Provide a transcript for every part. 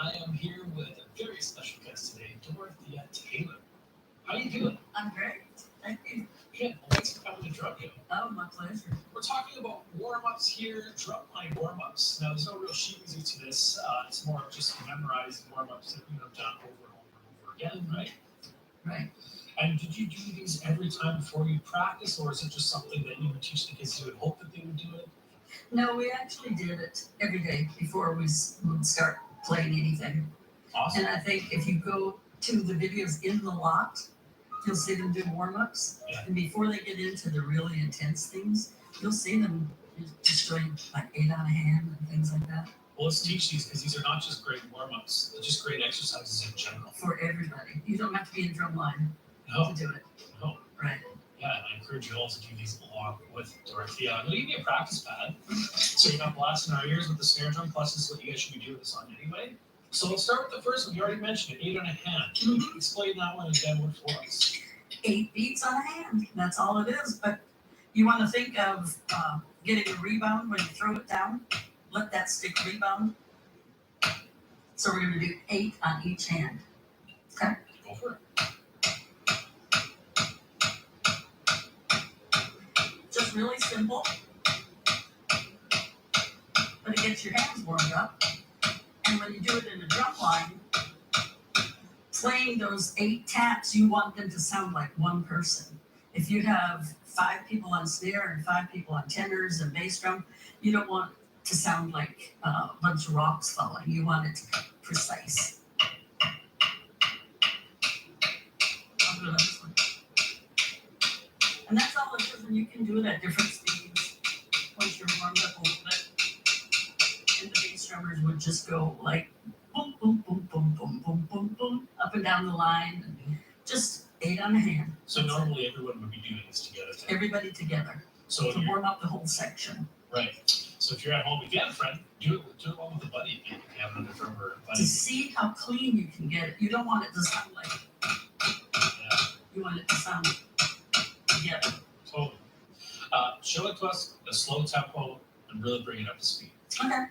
I am here with a very special guest today, Dorothea Taylor. How you doing? I'm great. Thank you. Good. Well, thanks for coming to Drum Game. Oh, my pleasure. We're talking about warm-ups here, drumline warm-ups. Now, there's no real sheet music to this. It's more of just memorized warm-ups that you've done over and over and over again, right? Right. And did you do these every time before you practice, or is it just something that you would teach the kids? You would hope that they would do it? No, we actually did it every day before we would start playing anything. Awesome. And I think if you go to the videos in the lot, you'll see them do warm-ups. Yeah. And before they get into the really intense things, you'll see them destroying like 8 on a hand and things like that. Well, let's teach these because these are not just great warm-ups. They're just great exercises in general. For everybody. You don't have to be in drumline No, to do it. no. Right. Yeah, I encourage you all to do these along with Dorothea. I'm going to give you a practice pad so you're not blasting our ears with the snare drum. Plus, this is what you guys should be doing this on anyway. So let's start with the first one. You already mentioned it, 8 on a hand. Can you explain that one again for us? 8 beats on a hand. That's all it is. But you want to think of getting a rebound when you throw it down. Let that stick rebound. So we're going to do 8 on each hand. Okay? Go for it. Just really simple. But it gets your hands warmed up. And when you do it in a drum line, playing those 8 taps, you want them to sound like one person. If you have 5 people on snare and 5 people on tenors and bass drum, you don't want to sound like a bunch of rocks falling. You want it to be precise. I'll do this one. And that's all it is, and you can do it at different speeds once you're warmed up a little bit. And the bass drummers would just go like boom, boom, boom, boom, boom, boom, boom, boom, up and down the line, and just 8 on a hand. So normally everyone would be doing this together. Everybody together So to warm up the whole section. right. So if you're at home, if you have a friend, do it along with a buddy. If you have another drummer or a buddy. To see how clean you can get it. You don't want it to sound like, Yeah, you want it to sound together. totally. Show it to us, a slow tempo, and really bring it up to speed. Okay.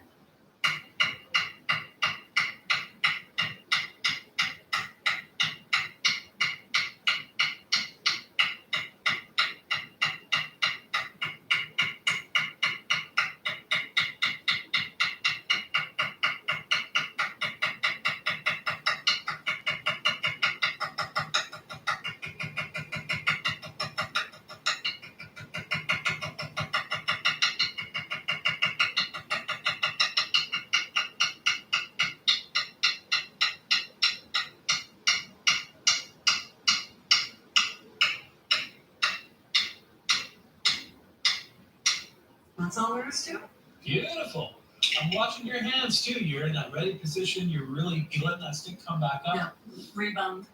That's all there is to it. Beautiful. I'm watching your hands too. You're in that ready position. You're really letting that stick come back up. Yeah. Rebound.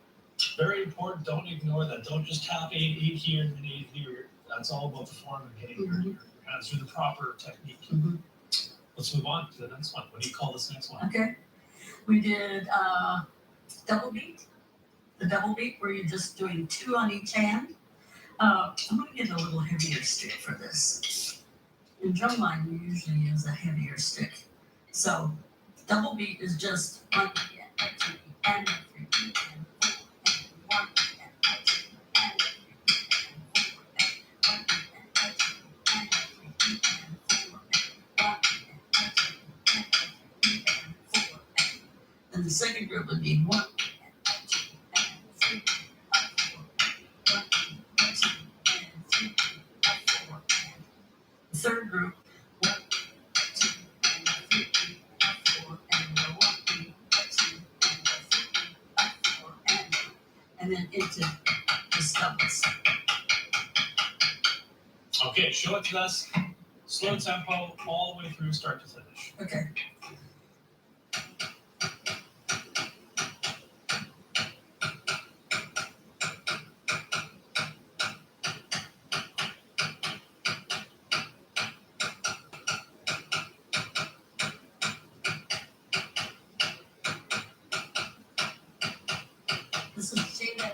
Very important. Don't ignore that. Don't just tap 8 here and then 8 here. That's all about the form and getting your hands through the proper technique. Mm-hmm. Let's move on to the next one. What do you call this next one? Okay. We did double beat. The double beat where you're just doing 2 on each hand. I'm going to get a little heavier stick for this. In drumline, you usually use a heavier stick. So double beat is just 1 and 2 and 3 and 4 and 1 and 2 and 3 and 4 and 1 and 2 and 3 and 4 and 1 and 2 and 3 and 4. And the second group would be 1 and 2 and 3 and 4. 1 and 2 and 3 and 4. The third group, 1, 2, and 3, and 4, and 1, 2, and 3, and 4, and then into the stumps. Okay, show it to us. Slow tempo all the way through, start to finish. Okay. This is shade and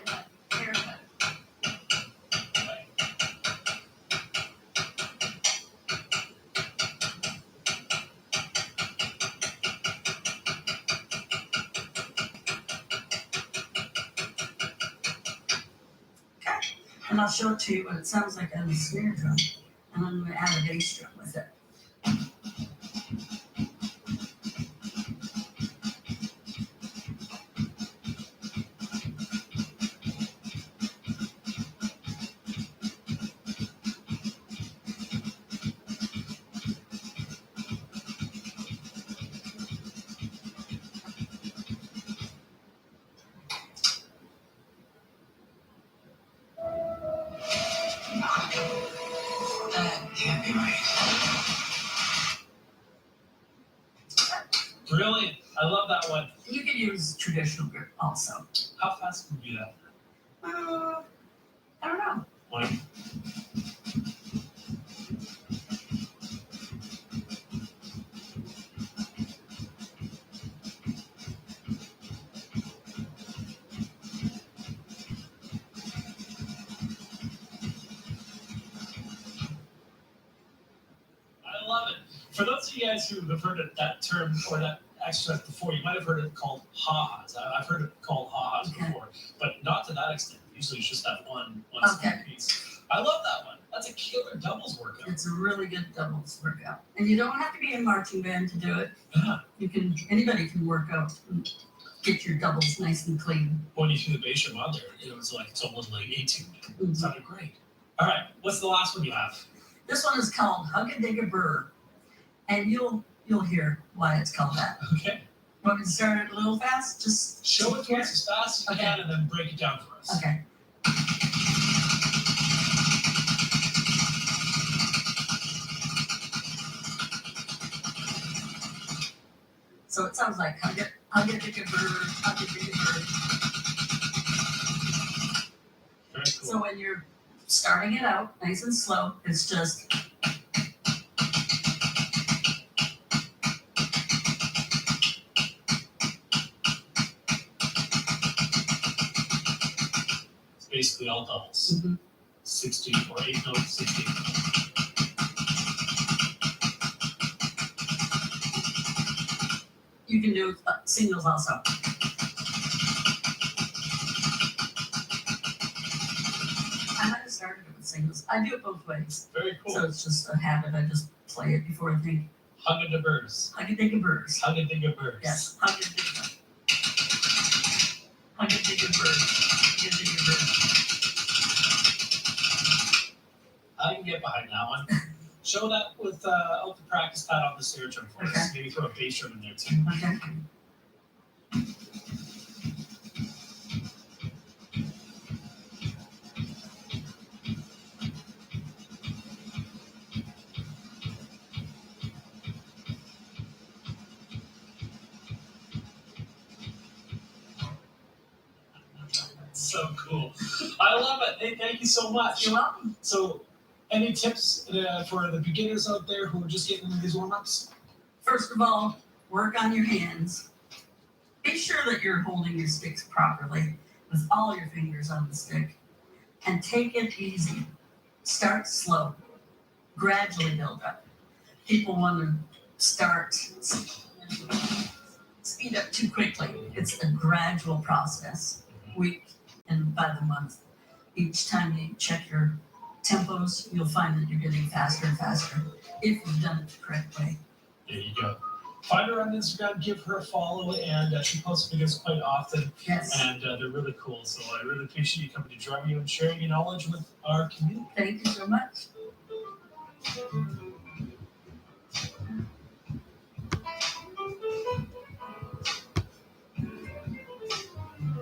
haircut. Right. And I'll show it to you what it sounds like on the snare drum. And I'm gonna add a bass drum with it. That can't be right. Brilliant. I love that one. You can use traditional grip also. How fast can you do that? I don't know. One. I love it. For those of you guys who have heard that term or that exercise before, you might have heard it called ha-has. I've heard it called ha-has Okay. before, but not to that extent. Usually it's just that one Okay. small piece. I love that one. That's a killer doubles workout. It's a really good doubles workout. And you don't have to be in marching band to do it. Yeah. Anybody can work out and get your doubles nice and clean. When you threw the bass drum on there, it was like it's almost like etude. It Mhm. sounded great. All right, what's the last one you have? This one is called Hug a Dig a Burr. And you'll hear why it's called that. Okay. Want me to start it a little fast? Just Show it to us as fast as you Okay. can and then break it down for us. Okay. So it sounds like hug a dig a burr, hug a dig a burr. Very cool. So when you're starting it out nice and slow, it's just It's basically all doubles. 16 or 8 notes, 16. you can do singles also. I might have started it with singles. I do it both ways. Very cool. So it's just a habit. I just play it before I think. Hug a birds. Hug a dig a birds. Hug a dig a birds. Yes, hug a dig a hug a dig a bird. Hug a dig a bird. I can get behind that one. Show that with the practice pad on the snare drum for Okay. us. Maybe throw a bass drum in there too. Okay. So cool. I love it. Hey, thank you so much. You're welcome. So, any tips for the beginners out there who are just getting into these warm-ups? First of all, work on your hands. Be sure that you're holding your sticks properly with all your fingers on the stick. And take it easy. Start slow. Gradually build up. People want to start speed up too quickly. It's a gradual process, week and by the month. Each time you check your tempos, you'll find that you're getting faster and faster if you've done it the correct way. There you go. Find her on Instagram, give her a follow, and she posts videos quite often, Yes. and they're really cool. So I really appreciate you coming to join me and sharing your knowledge with our community. Thank you so much.